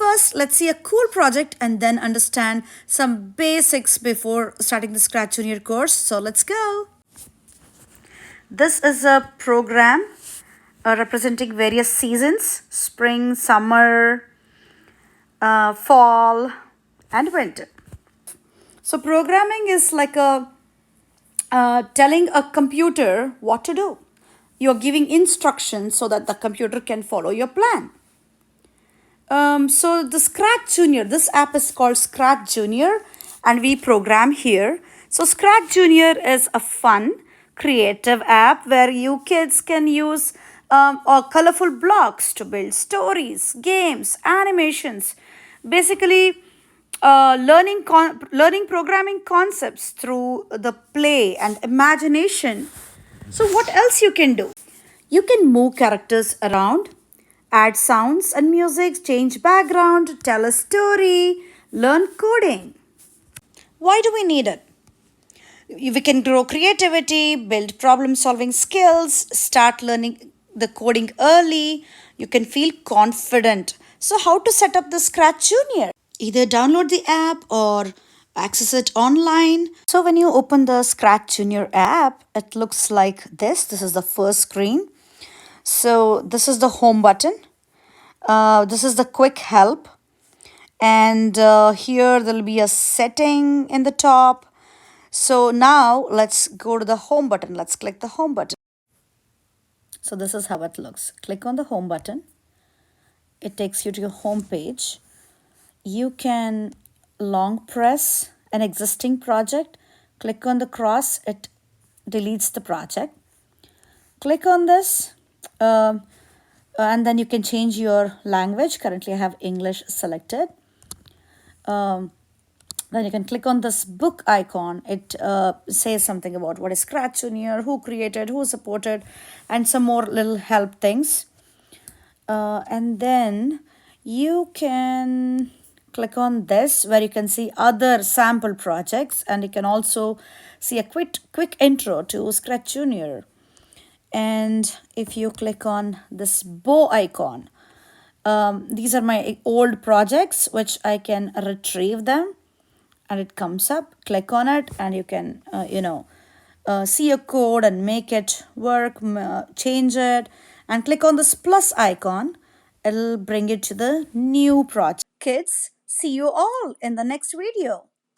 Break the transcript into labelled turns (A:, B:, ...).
A: first, let's see a cool project and then understand some basics before starting the Scratch Junior course. So let's go. This is a program representing various seasons: spring, summer, fall, and winter. So programming is like telling a computer what to do. You're giving instructions so that the computer can follow your plan. So the Scratch Junior, this app is called Scratch Junior, and we program here. So Scratch Junior is a fun, creative app where you kids can use colorful blocks to build stories, games, animations. Basically, learning programming concepts through the play and imagination. So what else you can do? You can move characters around, add sounds and music, change background, tell a story, learn coding. Why do we need it? We can grow creativity, build problem solving skills, start learning the coding early. You can feel confident. So, how to set up the Scratch Junior? Either download the app or access it online. So, when you open the Scratch Junior app, it looks like this. This is the first screen. So, this is the home button. This is the quick help. And here there'll be a setting in the top. So now let's go to the home button. Let's click the home button. So this is how it looks. Click on the home button. It takes you to your home page. You can long press an existing project. Click on the cross. It deletes the project. Click on this. And then you can change your language. Currently I have English selected. Then you can click on this book icon. It says something about what is Scratch Junior, who created, who supported, and some more little help things. And then you can click on this where you can see other sample projects, and you can also see a quick intro to Scratch Junior. And if you click on this bow icon, these are my old projects which I can retrieve them, and it comes up. Click on it and you can see a code and make it work, change it, and click on this plus icon. It'll bring you to the new project. Kids, see you all in the next video.